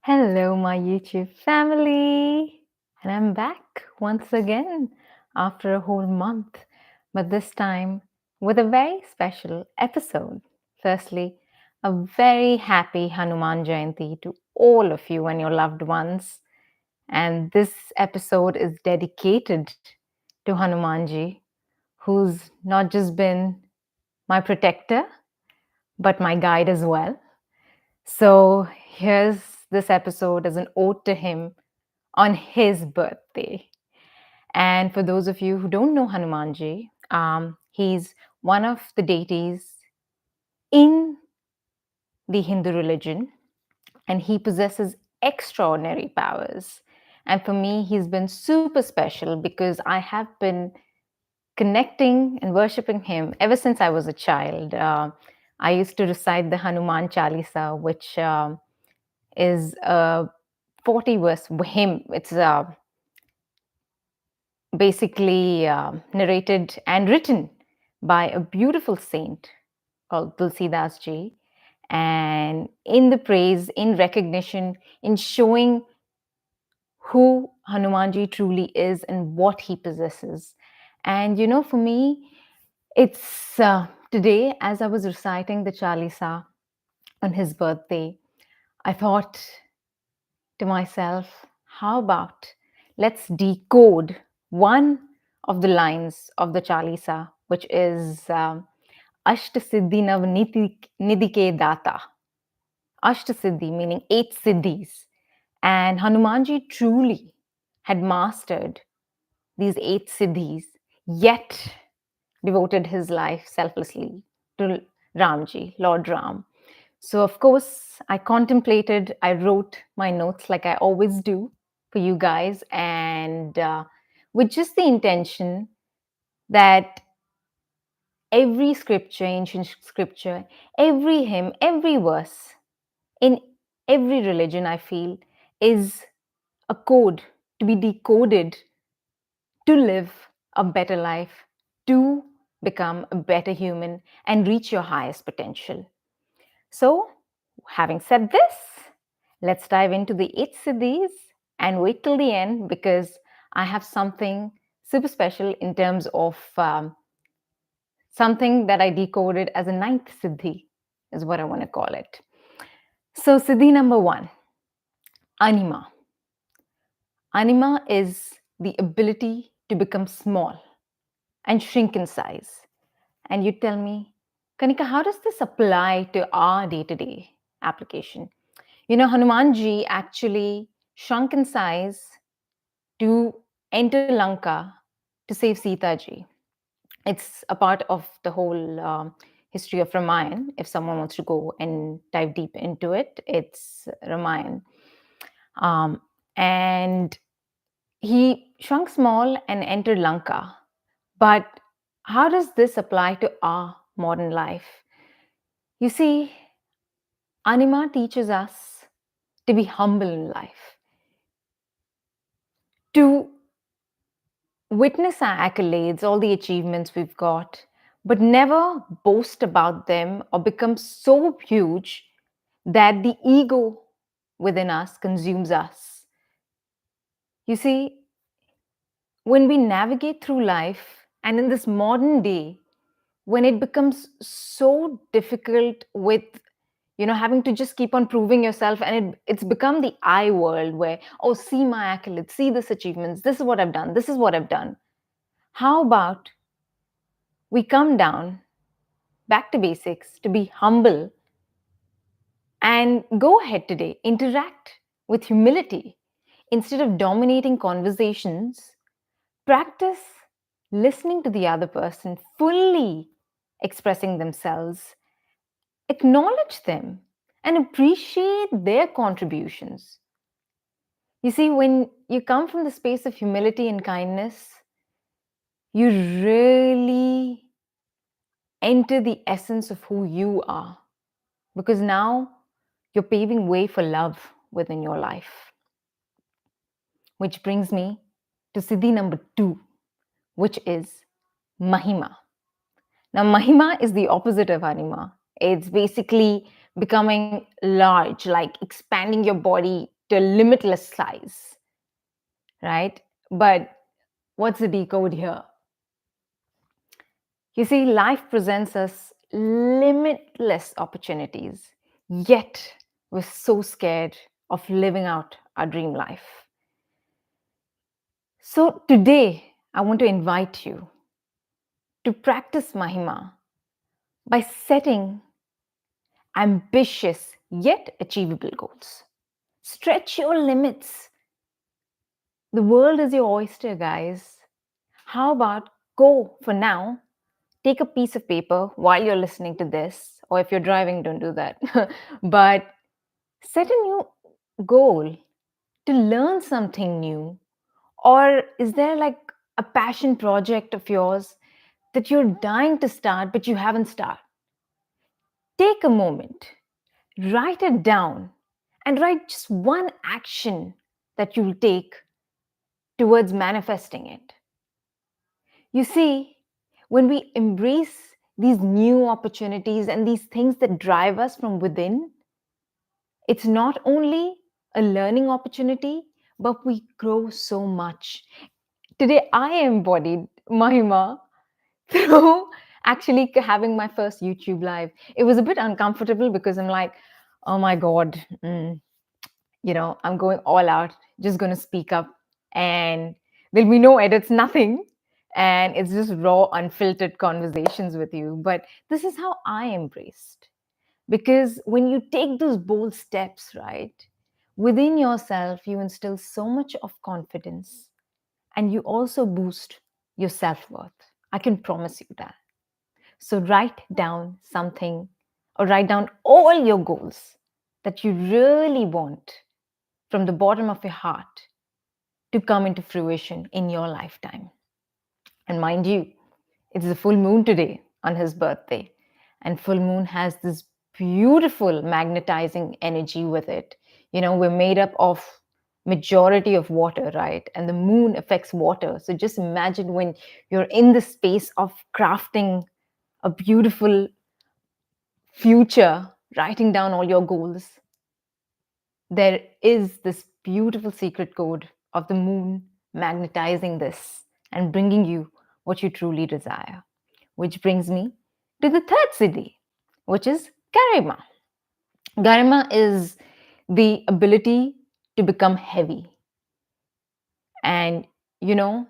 Hello, my YouTube family. And I'm back once again after a whole month, but this time with a very special episode. Firstly, a very happy Hanuman Jayanti to all of you and your loved ones. And this episode is dedicated to Hanuman Ji, who's not just been my protector, but my guide as well. So here's this episode as an ode to him on his birthday. And for those of you who don't know Hanumanji, he's one of the deities in the Hindu religion, and he possesses extraordinary powers. And for me, he's been super special because I have been connecting and worshipping him ever since I was a child. I used to recite the Hanuman Chalisa, which is a 40 verse hymn. It's basically narrated and written by a beautiful saint called Tulsidas Ji. And in the praise, in recognition, in showing who Hanumanji truly is and what he possesses. And for me, it's today, as I was reciting the Chalisa on his birthday, I thought to myself, how about let's decode one of the lines of the Chalisa, which is Ashta Siddhi Nav Nidhi Data. Ashta Siddhi, meaning eight Siddhis. And Hanumanji truly had mastered these eight Siddhis, yet devoted his life selflessly to Ramji, Lord Ram. So, of course, I contemplated, I wrote my notes like I always do for you guys, and with just the intention that every scripture, ancient scripture, every hymn, every verse in every religion, I feel, is a code to be decoded to live a better life, to become a better human, and reach your highest potential. So, having said this, let's dive into the eight siddhis and wait till the end because I have something super special in terms of something that I decoded as a ninth siddhi, is what I want to call it. So, siddhi number one, Anima. Anima is the ability to become small and shrink in size. And you tell me, Kanika, how does this apply to our day to day application? Hanumanji actually shrunk in size to enter Lanka to save Sita ji. It's a part of the whole history of Ramayana. If someone wants to go and dive deep into it, it's Ramayana. And he shrunk small and entered Lanka. But how does this apply to our modern life? You see, Anima teaches us to be humble in life, to witness our accolades, all the achievements we've got, but never boast about them or become so huge that the ego within us consumes us. You see, when we navigate through life and in this modern day, when it becomes so difficult with having to just keep on proving yourself, and it's become the I world where, oh, see my accolades, see this achievements, this is what I've done, this is what I've done. How about we come down back to basics, to be humble, and go ahead today, interact with humility. Instead of dominating conversations, practice listening to the other person, fully expressing themselves, acknowledge them, and appreciate their contributions. You see, when you come from the space of humility and kindness, you really enter the essence of who you are, because now you're paving way for love within your life. Which brings me to Siddhi number two, which is Mahima. Now, Mahima is the opposite of Anima. It's basically becoming large, like expanding your body to a limitless size, right? But what's the decode here? You see, life presents us limitless opportunities, yet we're so scared of living out our dream life. So today, I want to invite you to practice Mahima by setting ambitious yet achievable goals. Stretch your limits. The world is your oyster, guys. How about go for now? Take a piece of paper while you're listening to this, or if you're driving, don't do that. But set a new goal to learn something new. Or is there like a passion project of yours that you're dying to start, but you haven't started? Take a moment, write it down, and write just one action that you'll take towards manifesting it. You see, when we embrace these new opportunities and these things that drive us from within, it's not only a learning opportunity, but we grow so much. Today, I embodied Mahima through actually having my first YouTube live. It was a bit uncomfortable because I'm like, oh my God, I'm going all out, just going to speak up, and there'll be no edits, nothing. And it's just raw, unfiltered conversations with you. But this is how I embraced. Because when you take those bold steps, right, within yourself, you instill so much of confidence and you also boost your self worth. I can promise you that. So write down something or write down all your goals that you really want from the bottom of your heart to come into fruition in your lifetime. And mind you, it's the full moon today on his birthday. And full moon has this beautiful magnetizing energy with it. We're made up of majority of water, right? And the moon affects water. So just imagine when you're in the space of crafting a beautiful future, writing down all your goals, there is this beautiful secret code of the moon magnetizing this and bringing you what you truly desire. Which brings me to the third siddhi, which is Garima. Garima is the ability to become heavy. And you know,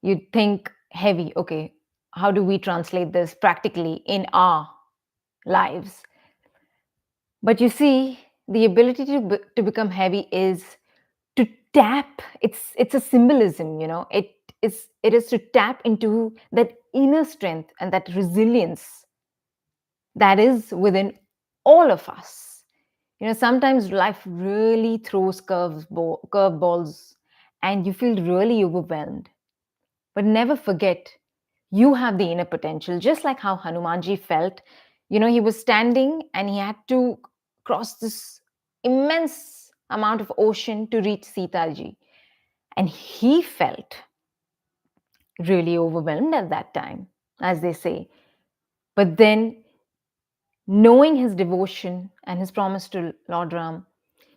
you think heavy, okay, how do we translate this practically in our lives? But you see, the ability to become heavy is to tap. It's a symbolism, it is to tap into that inner strength and that resilience that is within all of us. Sometimes life really throws curveballs and you feel really overwhelmed. But never forget, you have the inner potential, just like how Hanumanji felt. He was standing and he had to cross this immense amount of ocean to reach Sitaji. And he felt really overwhelmed at that time, as they say. But then, knowing his devotion and his promise to Lord Ram,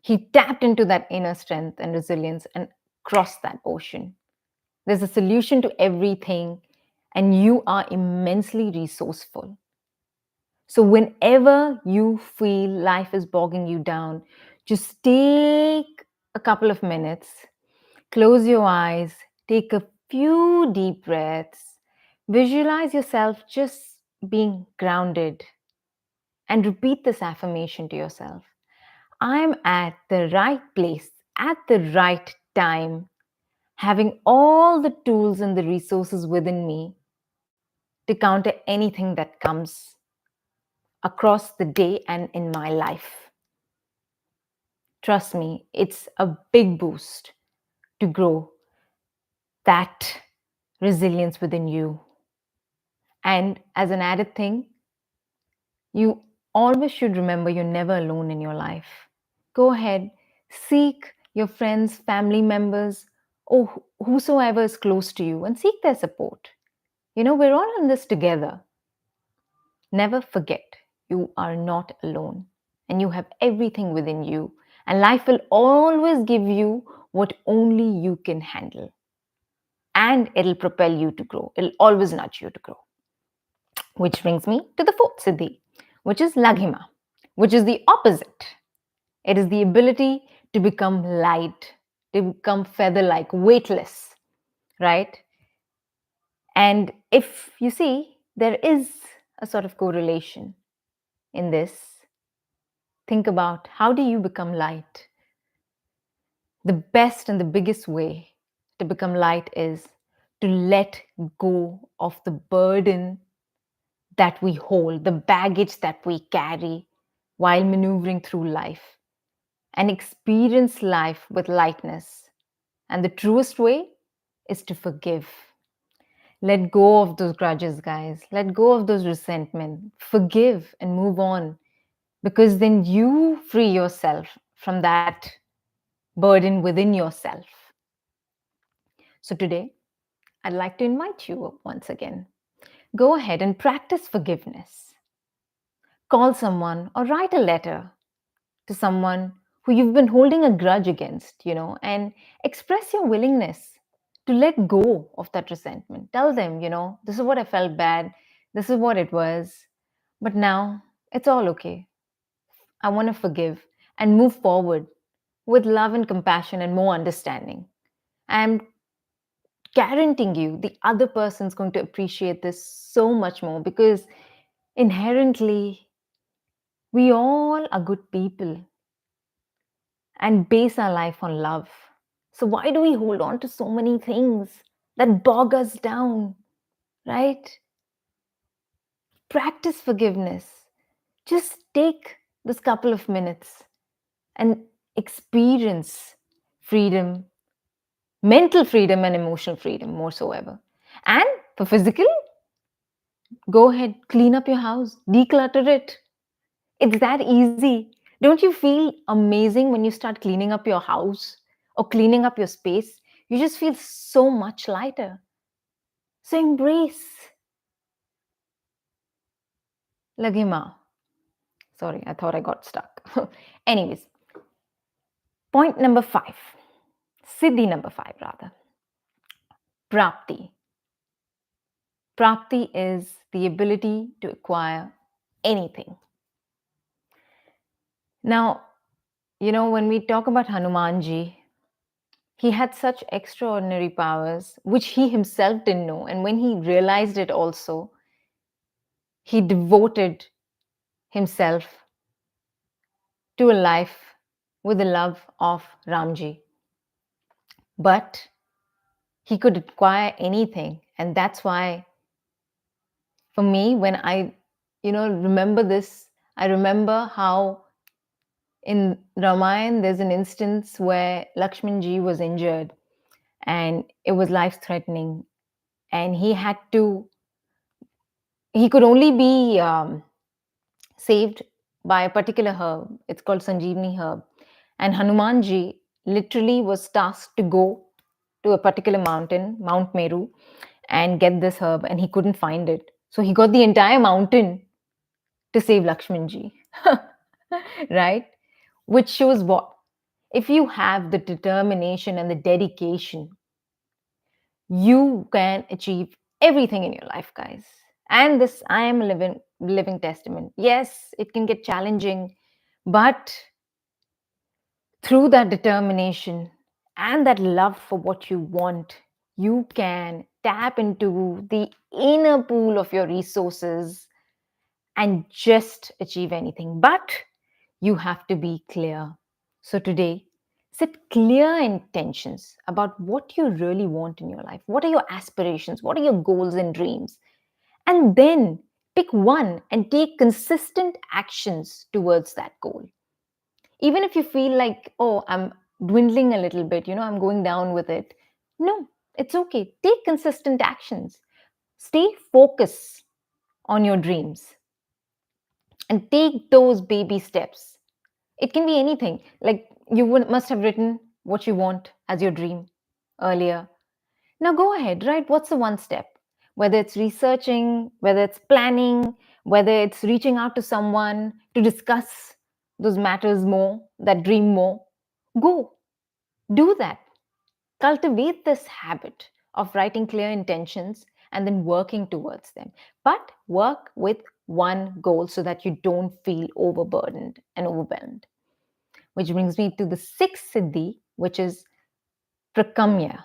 he tapped into that inner strength and resilience and crossed that ocean. There's a solution to everything, and you are immensely resourceful. So, whenever you feel life is bogging you down, just take a couple of minutes, close your eyes, take a few deep breaths, visualize yourself just being grounded, and repeat this affirmation to yourself. I'm at the right place at the right time, having all the tools and the resources within me to counter anything that comes across the day and in my life. Trust me, it's a big boost to grow that resilience within you. And as an added thing, you always should remember you're never alone in your life. Go ahead, seek your friends, family members, or whosoever is close to you and seek their support. We're all in this together. Never forget, you are not alone and you have everything within you. And life will always give you what only you can handle. And it'll propel you to grow. It'll always nudge you to grow. Which brings me to the fourth Siddhi, which is Laghima, which is the opposite. It is the ability to become light, to become feather like, weightless, right? And if you see, there is a sort of correlation in this. Think about how do you become light? The best and the biggest way to become light is to let go of the burden that we hold, the baggage that we carry while maneuvering through life, and experience life with lightness. And the truest way is to forgive. Let go of those grudges, guys. Let go of those resentment. Forgive and move on, because then you free yourself from that burden within yourself. So today, I'd like to invite you once again. Go ahead and practice forgiveness. Call someone or write a letter to someone who you've been holding a grudge against, and express your willingness to let go of that resentment. Tell them, this is what I felt bad, this is what it was, but now it's all okay. I want to forgive and move forward with love and compassion and more understanding. I'm guaranteeing you the other person's going to appreciate this so much more, because inherently we all are good people and base our life on love. So, why do we hold on to so many things that bog us down, right? Practice forgiveness. Just take this couple of minutes and experience freedom, mental freedom, and emotional freedom, more so ever. And for physical, go ahead, clean up your house, declutter it. It's that easy. Don't you feel amazing when you start cleaning up your house or cleaning up your space? You just feel so much lighter. So embrace Lagima. Sorry, I thought I got stuck. Anyways, point number five, Siddhi number five, rather. Prapti. Prapti is the ability to acquire anything. Now, when we talk about Hanuman Ji, he had such extraordinary powers, which he himself didn't know. And when he realized it also, he devoted himself to a life with the love of Ramji. But he could acquire anything. And that's why, for me, when I, remember this, I remember how in Ramayana, there's an instance where Lakshman Ji was injured and it was life threatening. And he could only be saved by a particular herb. It's called Sanjeevani herb. And Hanumanji literally was tasked to go to a particular mountain, Mount Meru, and get this herb, and he couldn't find it. So he got the entire mountain to save Lakshmanji. Right? Which shows what? If you have the determination and the dedication, you can achieve everything in your life, guys. And this, I am a living testament. Yes, it can get challenging, but through that determination and that love for what you want, you can tap into the inner pool of your resources and just achieve anything. But you have to be clear. So today, set clear intentions about what you really want in your life. What are your aspirations? What are your goals and dreams? And then pick one and take consistent actions towards that goal. Even if you feel like, oh, I'm dwindling a little bit, I'm going down with it. No, it's okay. Take consistent actions. Stay focused on your dreams and take those baby steps. It can be anything. Like must have written what you want as your dream earlier. Now go ahead, right? What's the one step? Whether it's researching, whether it's planning, whether it's reaching out to someone to discuss those matters more, that dream more, go do that. Cultivate this habit of writing clear intentions and then working towards them. But work with one goal so that you don't feel overburdened and overwhelmed. Which brings me to the sixth Siddhi, which is prakamya.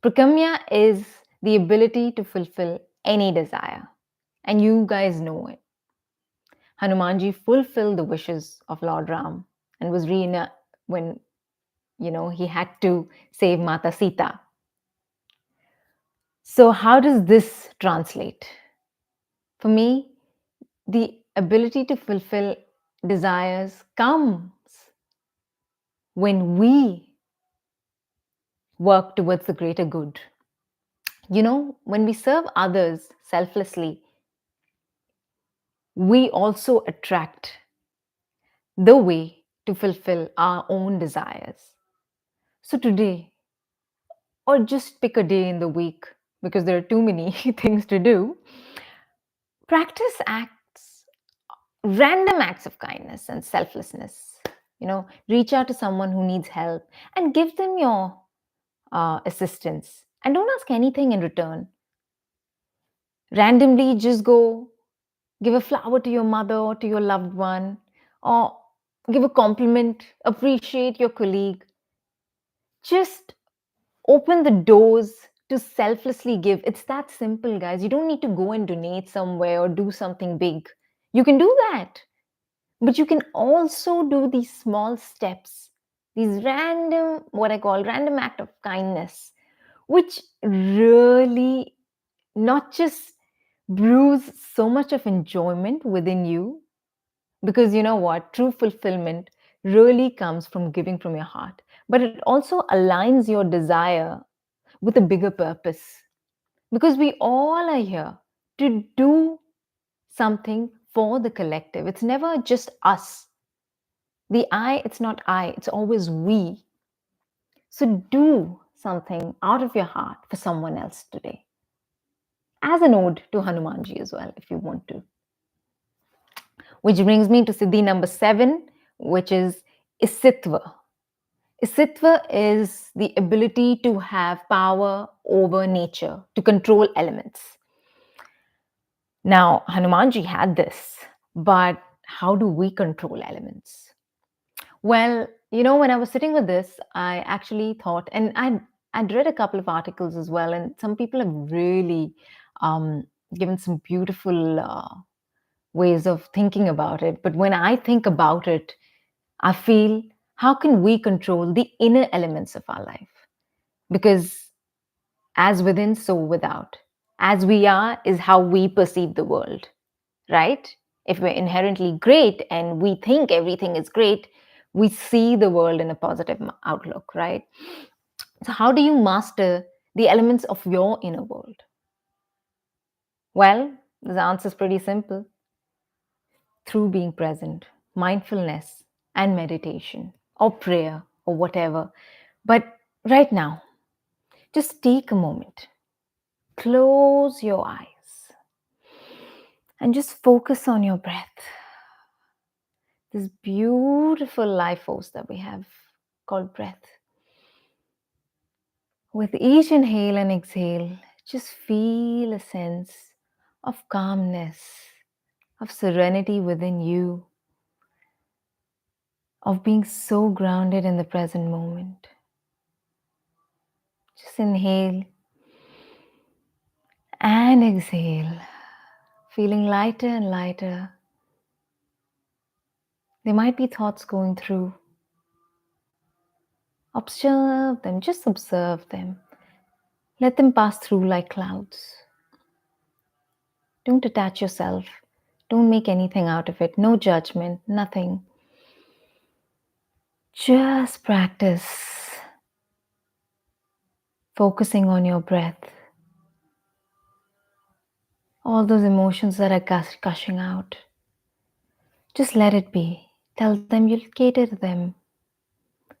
Prakamya is the ability to fulfill any desire. And you guys know it. Hanumanji fulfilled the wishes of Lord Ram and was when he had to save Mata Sita. So how does this translate? For me, the ability to fulfill desires comes when we work towards the greater good. When we serve others selflessly, we also attract the way to fulfill our own desires. So today, or just pick a day in the week because there are too many things to do, practice random acts of kindness and selflessness. Reach out to someone who needs help and give them your assistance. And don't ask anything in return. Randomly, just go give a flower to your mother or to your loved one, or give a compliment, appreciate your colleague. Just open the doors to selflessly give. It's that simple, guys. You don't need to go and donate somewhere or do something big. You can do that. But you can also do these small steps, these random, what I call random act of kindness, which really not just brews so much of enjoyment within you, because you know what? True fulfillment really comes from giving from your heart, but it also aligns your desire with a bigger purpose. Because we all are here to do something for the collective. It's never just us. The I, it's not I, it's always we. So do something out of your heart for someone else today. As an ode to Hanumanji as well, if you want to. Which brings me to Siddhi number 7, which is Isitva. Isitva is the ability to have power over nature, to control elements. Now, Hanumanji had this, but how do we control elements? Well, when I was sitting with this, I actually thought, and I'd read a couple of articles as well, and some people have really given some beautiful ways of thinking about it. But when I think about it, I feel, how can we control the inner elements of our life? Because as within, so without. As we are is how we perceive the world, right? If we're inherently great and we think everything is great, we see the world in a positive outlook, right? So, how do you master the elements of your inner world? Well, the answer is pretty simple, through being present, mindfulness, and meditation, or prayer, or whatever. But right now, just take a moment, close your eyes, and just focus on your breath. This beautiful life force that we have called breath. With each inhale and exhale, just feel a sense of calmness, of serenity within you, of being so grounded in the present moment. Just inhale and exhale, feeling lighter and lighter. There might be thoughts going through. Observe them, just observe them. Let them pass through like clouds. Don't attach yourself. Don't make anything out of it. No judgment, nothing. Just practice focusing on your breath. All those emotions that are gushing out, just let it be. Tell them you'll cater to them.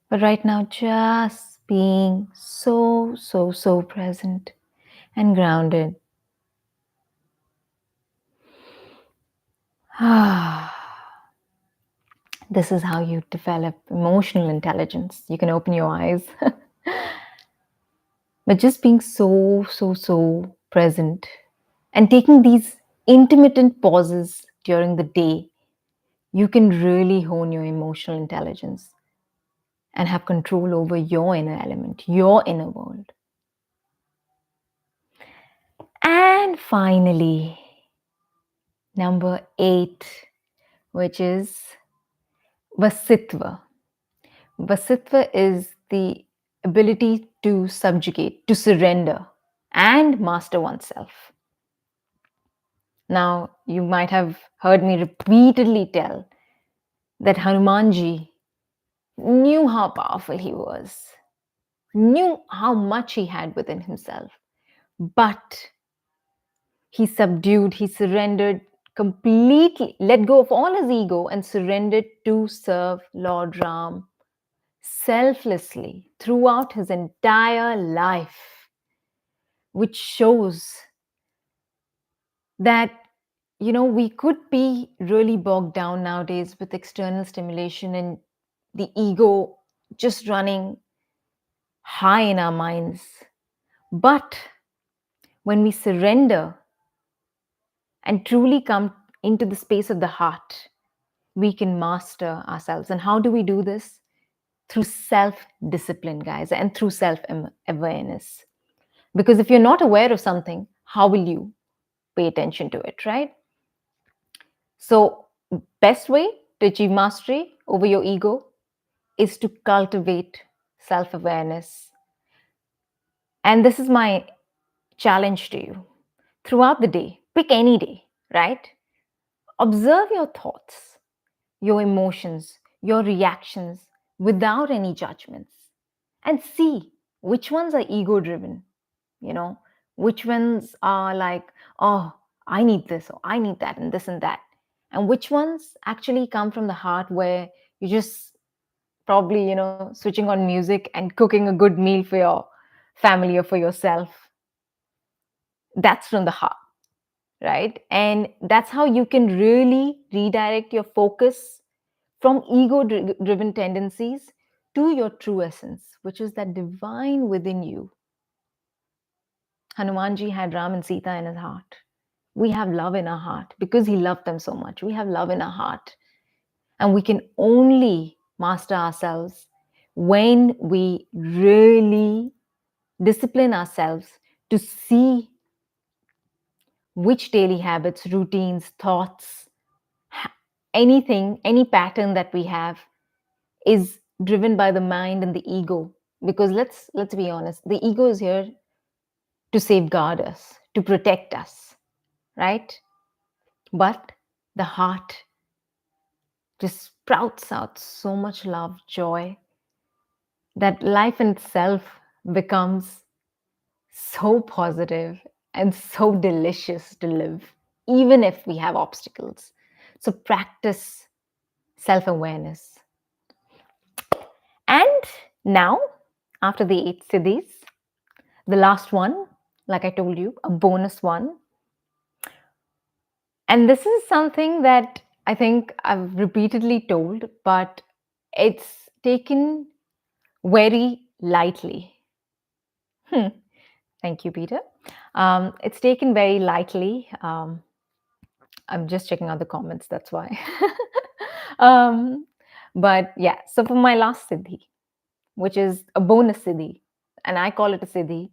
But right now, just being so, so, so present and grounded. This is how you develop emotional intelligence. You can open your eyes. But just being so present and taking these intermittent pauses during the day, you can really hone your emotional intelligence and have control over your inner element, your inner world. And finally, number 8, which is Vasitva. Vasitva is the ability to subjugate, to surrender, and master oneself. Now, you might have heard me repeatedly tell that Hanuman Ji knew how powerful he was, knew how much he had within himself, but he subdued, he surrendered completely, let go of all his ego and surrendered to serve Lord Ram selflessly throughout his entire life, which shows that we could be really bogged down nowadays with external stimulation and the ego just running high in our minds. But when we surrender and truly come into the space of the heart, we can master ourselves. And how do we do this? Through self discipline, guys, and through self awareness. Because if you're not aware of something, how will you pay attention to it, right? So, best way to achieve mastery over your ego is to cultivate self awareness. And this is my challenge to you. Throughout the day, pick any day, right? Observe your thoughts, your emotions, your reactions without any judgments, and see which ones are ego driven, you know, which ones are like, oh, I need this, or I need that, and this and that. And which ones actually come from the heart where you just probably, switching on music and cooking a good meal for your family or for yourself. That's from the heart, right? And that's how you can really redirect your focus from ego driven tendencies to your true essence, which is that divine within you. Hanumanji had Ram and Sita in his heart. We have love in our heart because he loved them so much. We have love in our heart. And we can only master ourselves when we really discipline ourselves to see which daily habits, routines, thoughts, anything, any pattern that we have is driven by the mind and the ego. Because let's be honest, the ego is here to safeguard us, to protect us, right? But the heart just sprouts out so much love, joy, that life itself becomes so positive and so delicious to live, even if we have obstacles. So practice self awareness. And now, after the 8 siddhis, the last one, like I told you, a bonus one. And this is something that I think I've repeatedly told, but it's taken very lightly. Thank you, Peter. It's taken very lightly. I'm just checking out the comments, that's why. um, but yeah, so for my last siddhi, which is a bonus siddhi, and I call it a siddhi,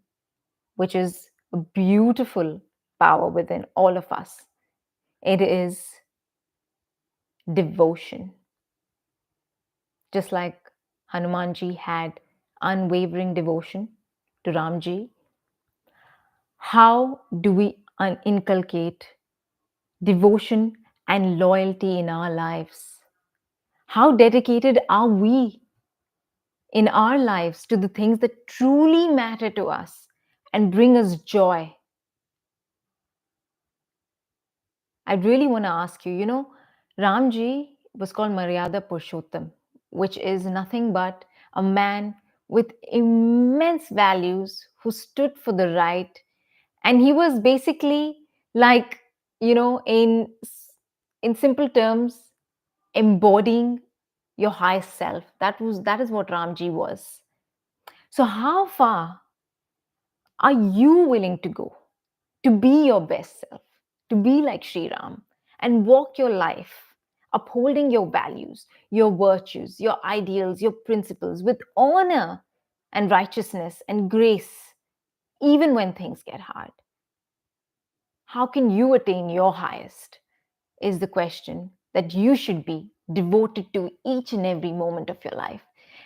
which is a beautiful power within all of us. It is devotion. Just like Hanumanji had unwavering devotion to Ramji, how do we inculcate devotion and loyalty in our lives? How dedicated are we in our lives to the things that truly matter to us and bring us joy? I really want to ask you, Ramji was called Maryada Purushottam, which is nothing but a man with immense values who stood for the right. And he was basically like, in In simple terms, embodying your highest self. That is what Ramji was. So how far are you willing to go to be your best self, to be like Sri Ram and walk your life, upholding your values, your virtues, your ideals, your principles with honor and righteousness and grace, even when things get hard? How can you attain your highest? Is the question that you should be devoted to each and every moment of your life.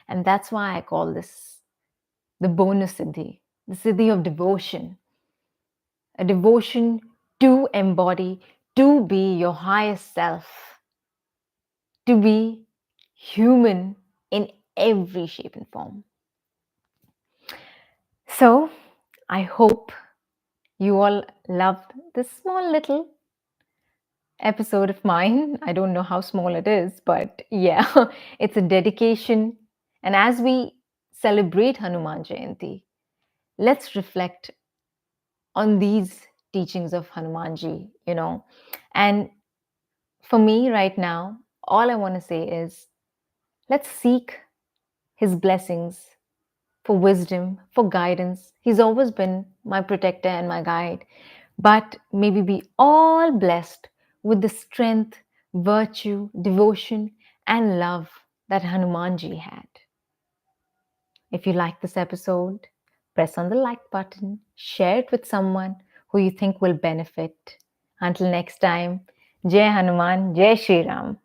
And that's why I call this the bonus Siddhi, the Siddhi of devotion, a devotion to embody, to be your highest self, to be human in every shape and form. So I hope you all loved this small little episode of mine. I don't know how small it is, but yeah, it's a dedication. And as we celebrate Hanuman Jayanti, let's reflect on these teachings of Hanuman Ji, And for me right now, all I want to say is let's seek his blessings for wisdom, for guidance. He's always been my protector and my guide. But may we be all blessed with the strength, virtue, devotion, and love that Hanumanji had. If you like this episode, press on the like button, share it with someone who you think will benefit. Until next time, Jai Hanuman, Jai Shri Ram.